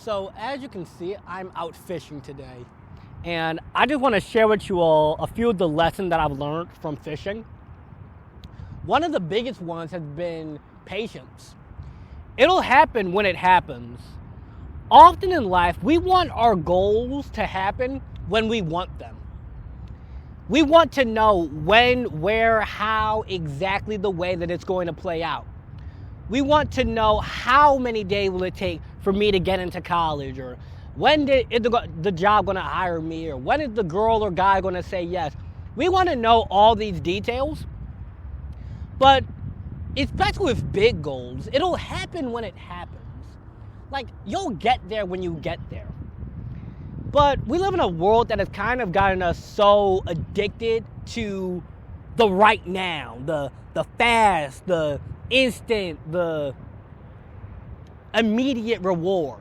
So as you can see, I'm out fishing today. And I just want to share with you all a few of the lessons that I've learned from fishing. One of the biggest ones has been patience. It'll happen when it happens. Often in life, we want our goals to happen when we want them. We want to know when, where, how, exactly the way that it's going to play out. We want to know how many days will it take for me to get into college, or when is the job going to hire me, or when is the girl or guy going to say yes. We want to know all these details, but especially with big goals, it'll happen when it happens. Like, you'll get there when you get there. But we live in a world that has kind of gotten us so addicted to the right now, the fast, the instant, the immediate reward.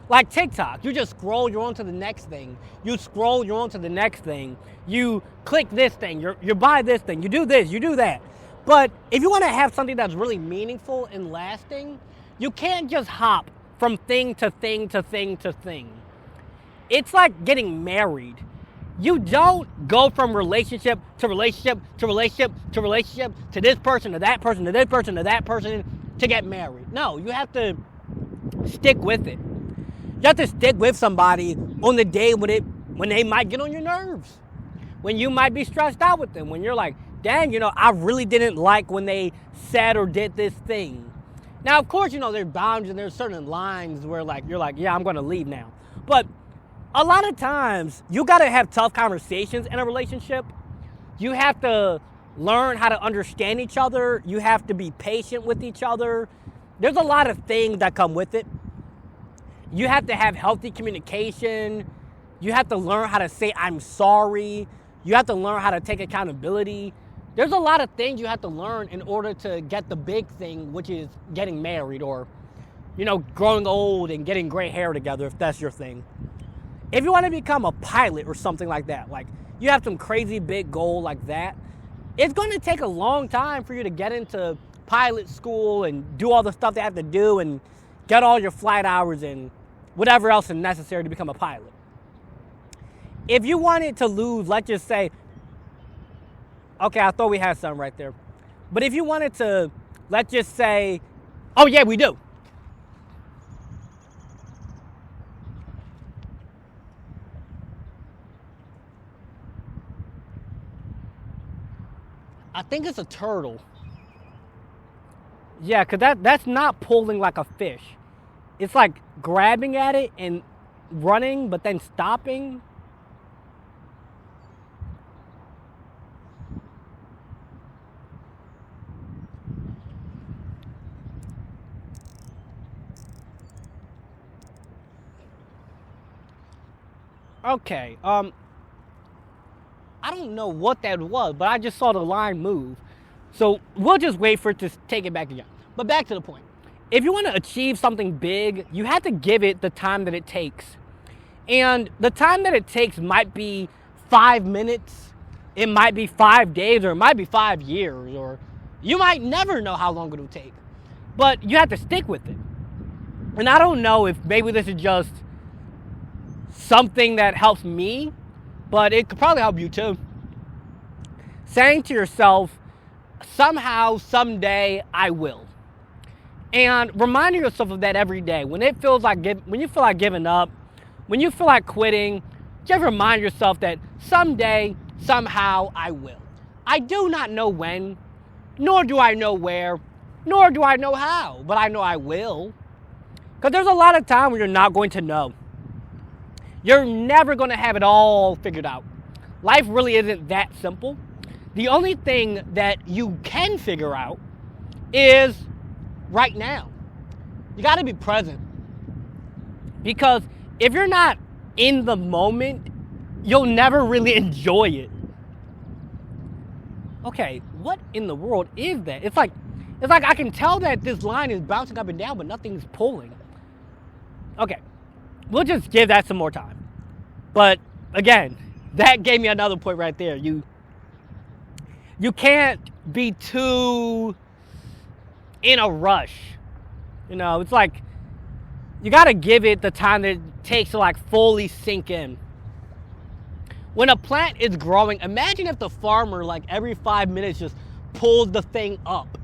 Like TikTok, you just scroll, you're on to the next thing. You scroll, you're on to the next thing. You click this thing, you buy this thing, you do this, you do that. But if you want to have something that's really meaningful and lasting, you can't just hop from thing to thing to thing to thing. It's like getting married. You don't go from relationship to relationship to relationship to relationship to this person to that person to this person to that person to get married. No, you have to stick with it. You have to stick with somebody on the day when they might get on your nerves. When you might be stressed out with them. When you're like, dang, I really didn't like when they said or did this thing. Now, of course, there's boundaries and there's certain lines where you're like, yeah, I'm going to leave now. But a lot of times, you got to have tough conversations in a relationship. You have to learn how to understand each other. You have to be patient with each other. There's a lot of things that come with it. You have to have healthy communication. You have to learn how to say, I'm sorry. You have to learn how to take accountability. There's a lot of things you have to learn in order to get the big thing, which is getting married or, growing old and getting gray hair together, if that's your thing. If you want to become a pilot or something like that, like you have some crazy big goal like that, it's going to take a long time for you to get into pilot school and do all the stuff they have to do and get all your flight hours and whatever else is necessary to become a pilot. If you wanted to lose, let's just say, okay, I thought we had some right there. But if you wanted to, let's just say, oh yeah, we do. I think it's a turtle. Yeah, because that's not pulling like a fish. It's like grabbing at it and running, but then stopping. Okay, I don't know what that was, but I just saw the line move. So we'll just wait for it to take it back again. But back to the point. If you want to achieve something big, you have to give it the time that it takes. And the time that it takes might be 5 minutes, it might be 5 days, or it might be 5 years, or you might never know how long it'll take. But you have to stick with it. And I don't know if maybe this is just something that helps me, but it could probably help you too. Saying to yourself, somehow, someday, I will. And reminding yourself of that every day. When you feel like giving up, when you feel like quitting, just remind yourself that someday, somehow, I will. I do not know when, nor do I know where, nor do I know how, but I know I will. Because there's a lot of time when you're not going to know. You're never going to have it all figured out. Life really isn't that simple. The only thing that you can figure out is right now. You got to be present. Because if you're not in the moment, you'll never really enjoy it. Okay, what in the world is that? It's like I can tell that this line is bouncing up and down, but nothing's pulling. Okay, we'll just give that some more time. But again, that gave me another point right there. You can't be too in a rush. It's like You got to give it the time that it takes to like fully sink in. When a plant is growing, imagine if the farmer like every 5 minutes just pulls the thing up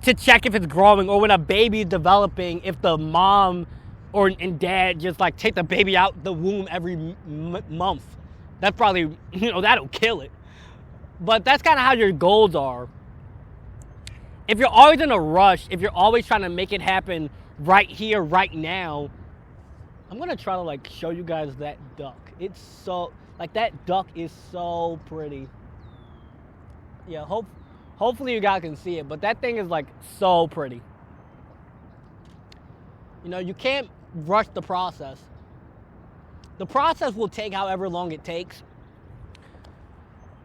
to check if it's growing, or when a baby is developing, if the mom and dad just like take the baby out the womb every month. That's probably, that'll kill it. But that's kind of how your goals are. If you're always in a rush, if you're always trying to make it happen right here, right now, I'm going to try to like show you guys that duck. It's so, like that duck is so pretty. Yeah, hopefully you guys can see it, but that thing is like so pretty. You can't rush the process. The process will take however long it takes.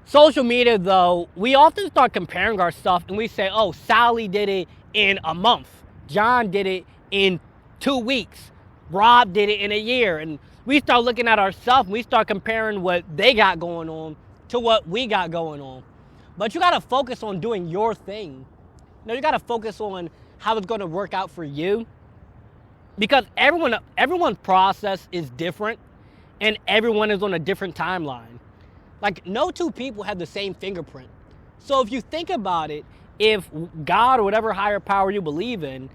Social media, though, we often start comparing our stuff and we say, oh, Sally did it in a month. John did it in 2 weeks. Rob did it in a year. And we start looking at ourselves and we start comparing what they got going on to what we got going on. But you got to focus on doing your thing. You got to focus on how it's going to work out for you. Because everyone's process is different and everyone is on a different timeline. Like, no two people have the same fingerprint. So if you think about it, if God or whatever higher power you believe in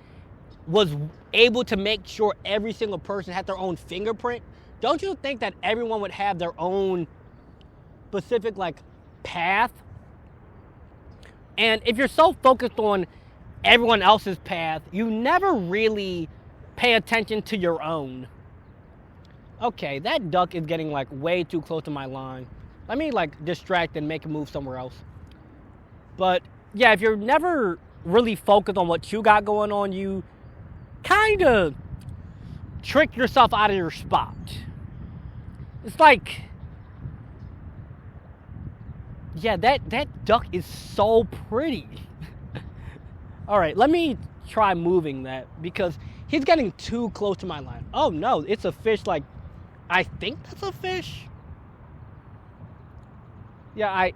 was able to make sure every single person had their own fingerprint, don't you think that everyone would have their own specific, like, path? And if you're so focused on everyone else's path, you never really pay attention to your own. Okay, that duck is getting, like, way too close to my line. Let me like distract and make a move somewhere else. But yeah, if you're never really focused on what you got going on, you kind of trick yourself out of your spot. It's like, yeah, that duck is so pretty. All right, let me try moving that because he's getting too close to my line. Oh no, it's a fish. Like, I think that's a fish. Yeah,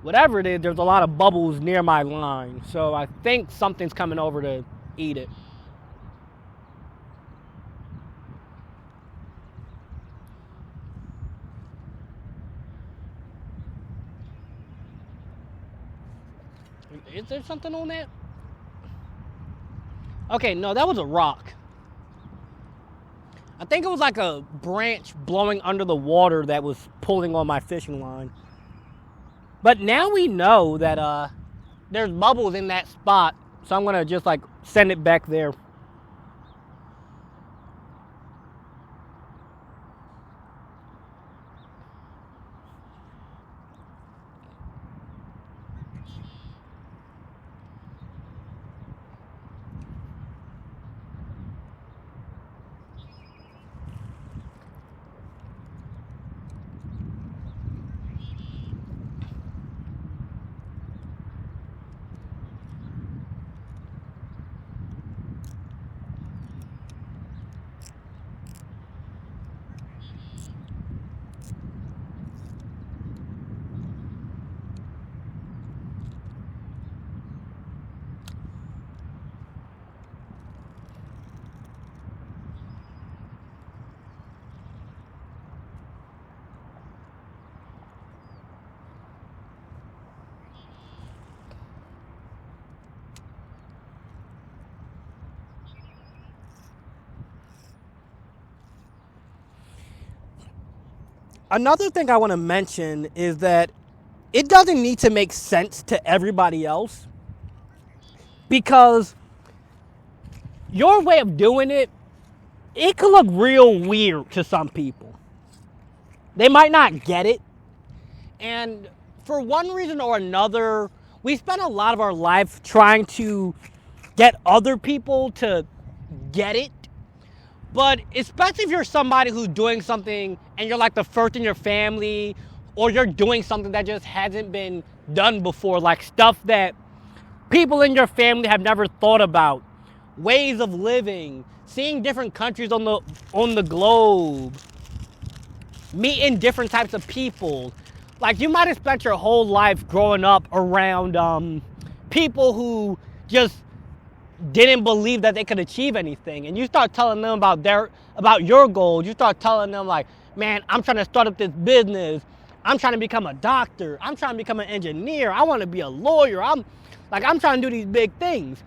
whatever it is, there's a lot of bubbles near my line. So I think something's coming over to eat it. Is there something on that? Okay, no, that was a rock. I think it was like a branch blowing under the water that was pulling on my fishing line. But now we know that there's bubbles in that spot, so I'm going to just like send it back there. Another thing I want to mention is that it doesn't need to make sense to everybody else, because your way of doing it could look real weird to some people. They might not get it. And for one reason or another, we spend a lot of our life trying to get other people to get it. But especially if you're somebody who's doing something and you're like the first in your family, or you're doing something that just hasn't been done before, like stuff that people in your family have never thought about, ways of living, seeing different countries on the globe, meeting different types of people. Like, you might have spent your whole life growing up around people who just didn't believe that they could achieve anything. And you start telling them about your goals. You start telling them like, man, I'm trying to start up this business. I'm trying to become a doctor. I'm trying to become an engineer. I want to be a lawyer. I'm trying to do these big things.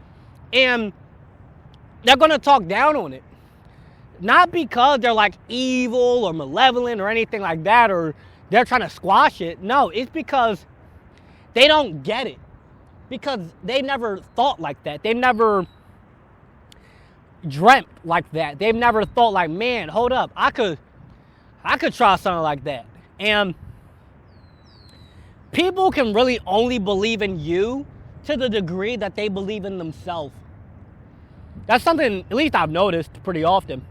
And they're going to talk down on it. Not because they're like evil or malevolent or anything like that, or they're trying to squash it. No, it's because they don't get it. Because they never thought like that. They never dreamt like that. They've never thought like, man, hold up, I could try something like that. And people can really only believe in you to the degree that they believe in themselves. That's something, at least I've noticed pretty often.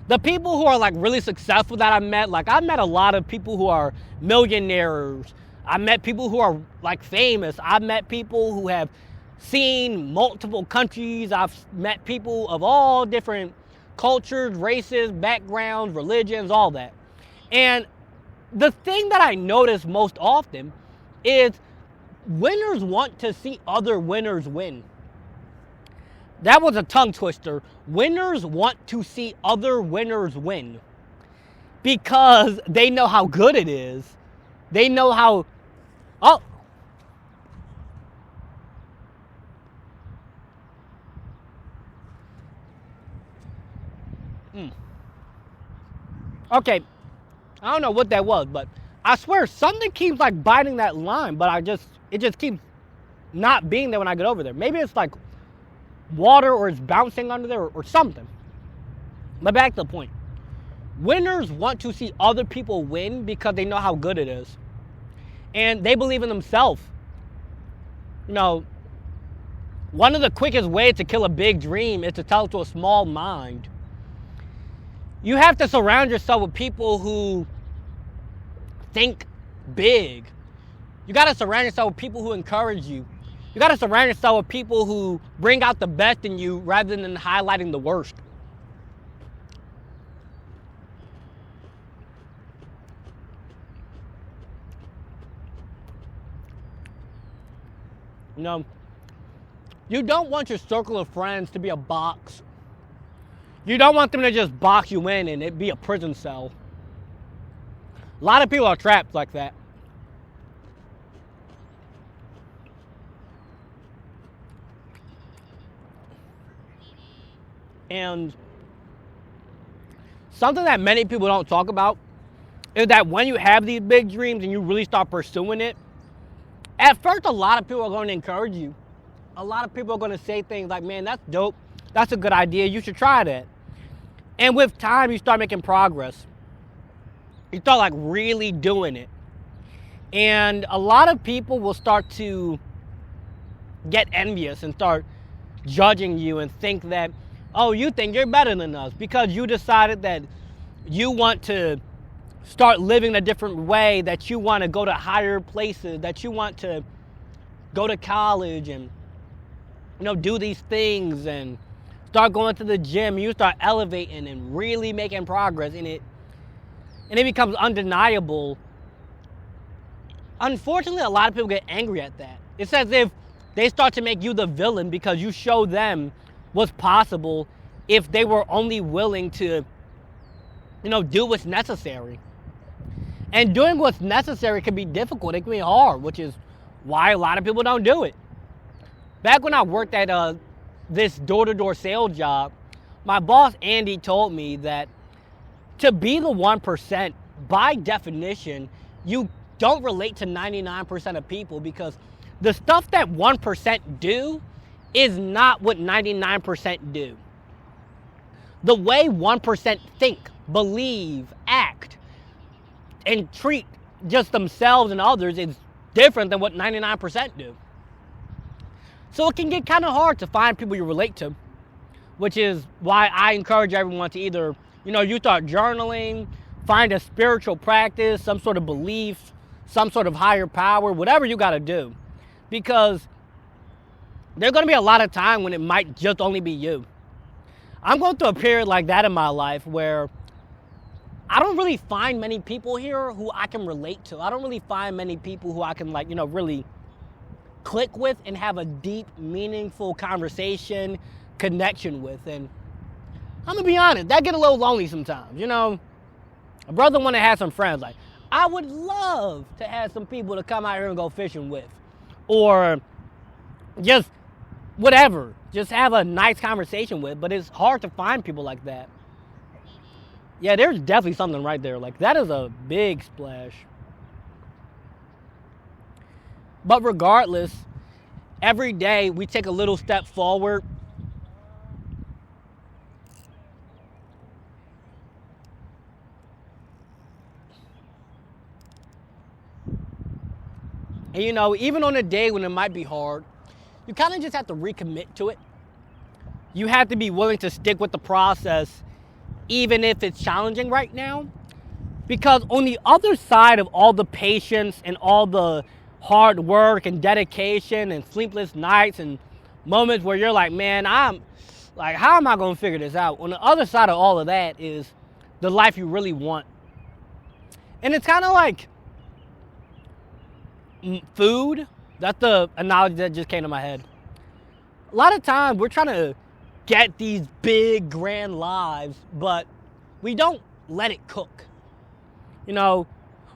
The people who are like really successful that I've met a lot of people who are millionaires. I met people who are like famous. I've met people who have seen multiple countries. I've met people of all different cultures, races, backgrounds, religions, all that. And the thing that I notice most often is winners want to see other winners win. That was a tongue twister. Winners want to see other winners win because they know how good it is. They know how... Oh. Okay. I don't know what that was, but I swear something keeps like biting that line, but it just keeps not being there when I get over there. Maybe it's like water or it's bouncing under there or something. But back to the point. Winners want to see other people win because they know how good it is. And they believe in themselves. You know, one of the quickest ways to kill a big dream is to tell it to a small mind. You have to surround yourself with people who think big. You got to surround yourself with people who encourage you. You got to surround yourself with people who bring out the best in you rather than highlighting the worst. You know, you don't want your circle of friends to be a box. You don't want them to just box you in and it be a prison cell. A lot of people are trapped like that. And something that many people don't talk about is that when you have these big dreams and you really start pursuing it, at first a lot of people are going to encourage you. A lot of people are going to say things like, man, that's dope. That's a good idea. You should try that. And with time, you start making progress. You start like really doing it. And a lot of people will start to get envious and start judging you and think that, oh, you think you're better than us because you decided that you want to start living a different way, that you want to go to higher places, that you want to go to college and, you know, do these things and start going to the gym. You start elevating and really making progress in it. And it becomes undeniable. Unfortunately, a lot of people get angry at that. It's as if they start to make you the villain because you show them what's possible if they were only willing to, you know, do what's necessary. And doing what's necessary can be difficult. It can be hard, which is why a lot of people don't do it. Back when I worked at this door-to-door sales job, my boss, Andy, told me that to be the 1%, by definition, you don't relate to 99% of people because the stuff that 1% do is not what 99% do. The way 1% think, believe, act, and treat just themselves and others is different than what 99% do. So it can get kind of hard to find people you relate to, which is why I encourage everyone to either, you know, you start journaling, find a spiritual practice, some sort of belief, some sort of higher power, whatever you got to do. Because there's going to be a lot of time when it might just only be you. I'm going through a period like that in my life where I don't really find many people here who I can relate to. I don't really find many people who I can, like, you know, really click with and have a deep, meaningful conversation, connection with. And I'm gonna be honest, that get a little lonely sometimes. A brother want to have some friends. Like, I would love to have some people to come out here and go fishing with, or just whatever, just have a nice conversation with. But it's hard to find people like that. Yeah, there's definitely something right there. Like, that is a big splash. But regardless, every day we take a little step forward. And even on a day when it might be hard, you kind of just have to recommit to it. You have to be willing to stick with the process, even if it's challenging right now. Because on the other side of all the patience and all the hard work and dedication and sleepless nights and moments where you're like, man, I'm like, how am I going to figure this out? On the other side of all of that is the life you really want. And it's kind of like food. That's the analogy that just came to my head. A lot of times we're trying to get these big, grand lives, but we don't let it cook.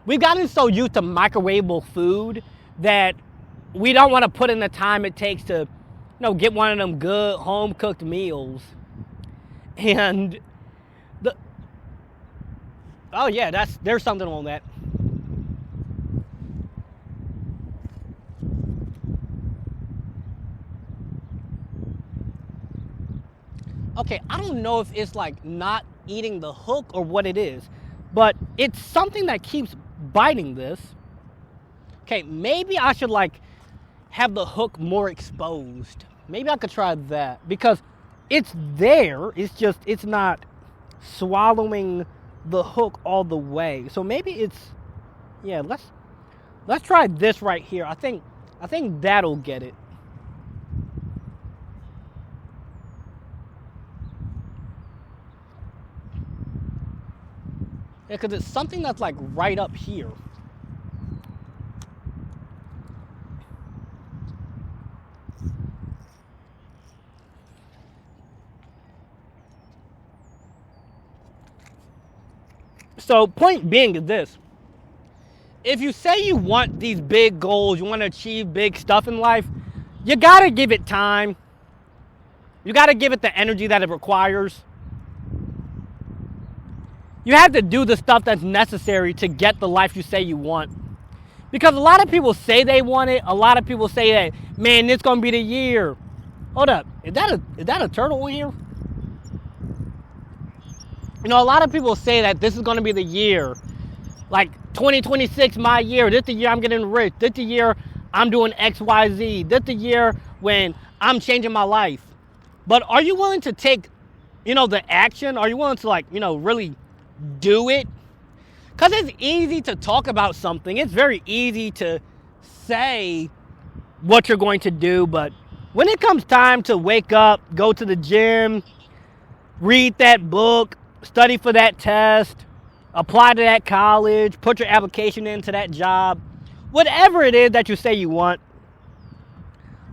We've gotten so used to microwavable food that we don't want to put in the time it takes to, get one of them good home-cooked meals. And there's something on that. Okay, I don't know if it's like not eating the hook or what it is, but it's something that keeps biting this. Okay, maybe I should have the hook more exposed. Maybe I could try that, because it's there. It's just, it's not swallowing the hook all the way. So maybe let's try this right here. I think that'll get it. Yeah, because it's something that's right up here. So point being is this. If you say you want these big goals, you want to achieve big stuff in life, you got to give it time. You got to give it the energy that it requires. You have to do the stuff that's necessary to get the life you say you want. Because a lot of people say they want it. A lot of people say that, man, this going to be the year. Hold up. Is that a turtle in here? A lot of people say that this is going to be the year. Like 2026, my year. This the year I'm getting rich. This the year I'm doing X, Y, Z. This the year when I'm changing my life. But are you willing to take, the action? Are you willing to really do it? Because it's easy to talk about something. It's very easy to say what you're going to do. But when it comes time to wake up, go to the gym, read that book, study for that test, apply to that college, put your application into that job, whatever it is that you say you want,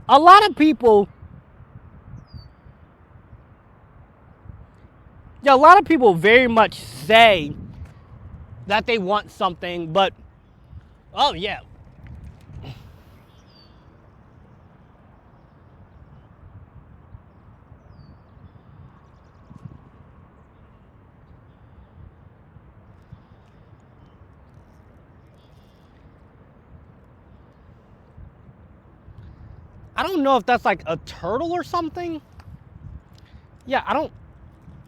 a lot of people very much say that they want something, but, oh yeah. I don't know if that's like a turtle or something. Yeah,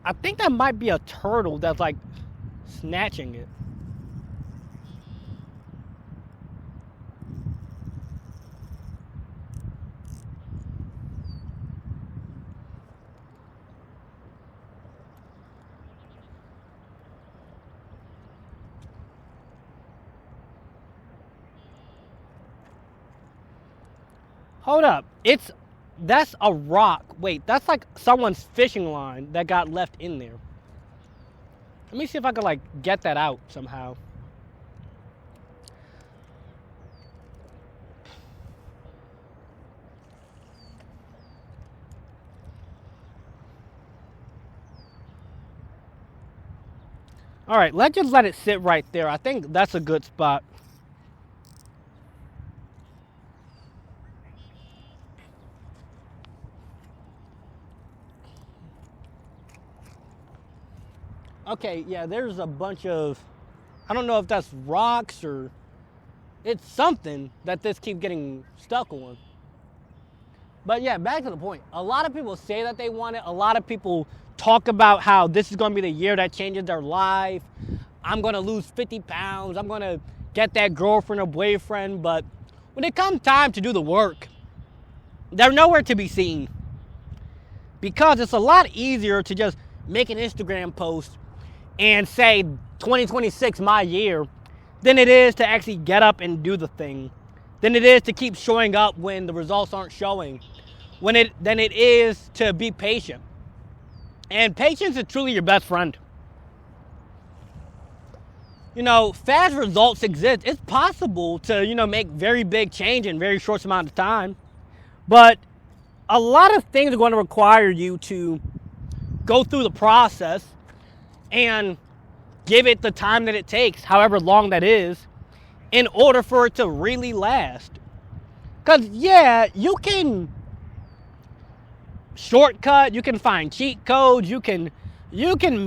I think that might be a turtle that's snatching it. Hold up. That's a rock. Wait, that's someone's fishing line that got left in there. Let me see if I can get that out somehow. All right, let's just let it sit right there. I think that's a good spot. Okay, yeah, there's a bunch of, I don't know if that's rocks or it's something that this keeps getting stuck on. But yeah, back to the point. A lot of people say that they want it. A lot of people talk about how this is going to be the year that changes their life. I'm going to lose 50 pounds. I'm going to get that girlfriend or boyfriend. But when it comes time to do the work, they're nowhere to be seen. Because it's a lot easier to just make an Instagram post and say 2026 my year than it is to actually get up and do the thing. Than it is to keep showing up when the results aren't showing. Than it is to be patient. And patience is truly your best friend. You know, fast results exist. It's possible to, make very big change in very short amount of time. But a lot of things are going to require you to go through the process and give it the time that it takes, however long that is, in order for it to really last. Because, yeah, you can shortcut, you can find cheat codes, you can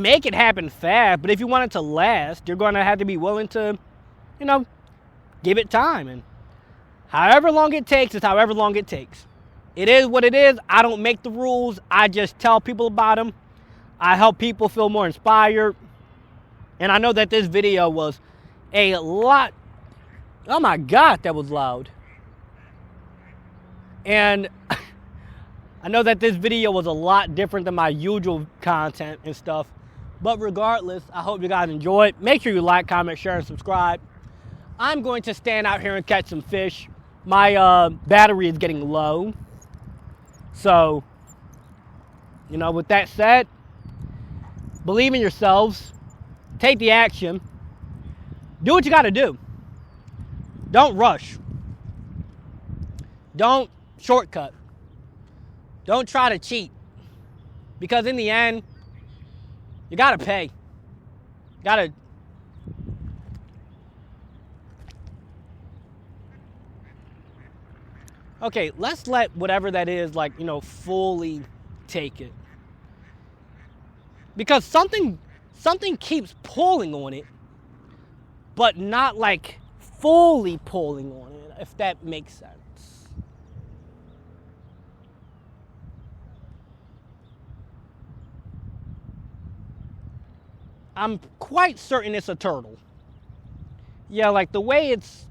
make it happen fast, but if you want it to last, you're going to have to be willing to, give it time. And however long it takes is however long it takes. It is what it is. I don't make the rules. I just tell people about them. I help people feel more inspired. And I know that this video was a lot. Oh my God, that was loud. And I know that this video was a lot different than my usual content and stuff. But regardless, I hope you guys enjoy it. Make sure you like, comment, share, and subscribe. I'm going to stand out here and catch some fish. My battery is getting low. So, with that said, believe in yourselves. Take the action. Do what you got to do. Don't rush. Don't shortcut. Don't try to cheat. Because in the end, you got to pay. Got to. Okay, let's let whatever that is, fully take it. Because something keeps pulling on it, but not fully pulling on it, if that makes sense. I'm quite certain it's a turtle. Yeah, the way it's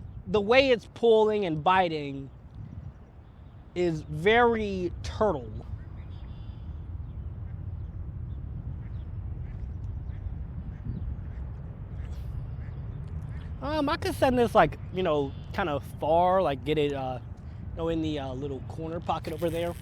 pulling and biting is very turtle. I could send this kind of far, get it in the little corner pocket over there.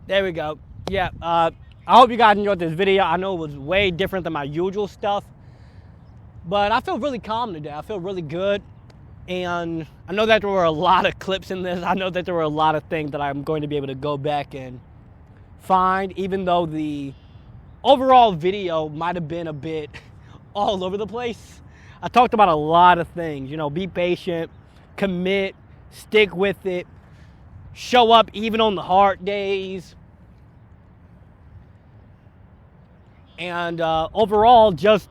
There we go. Yeah, I hope you guys enjoyed this video. I know it was way different than my usual stuff, but I feel really calm today. I feel really good, and I know that there were a lot of clips in this. I know that there were a lot of things that I'm going to be able to go back and find, even though the overall video might have been a bit all over the place. I talked about a lot of things. Be patient, commit, stick with it, show up even on the hard days. And overall, just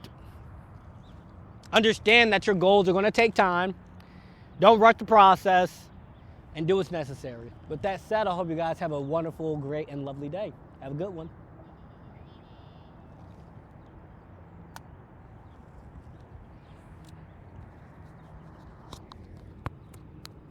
understand that your goals are going to take time. Don't rush the process, and do what's necessary. With that said, I hope you guys have a wonderful, great, and lovely day. Have a good one.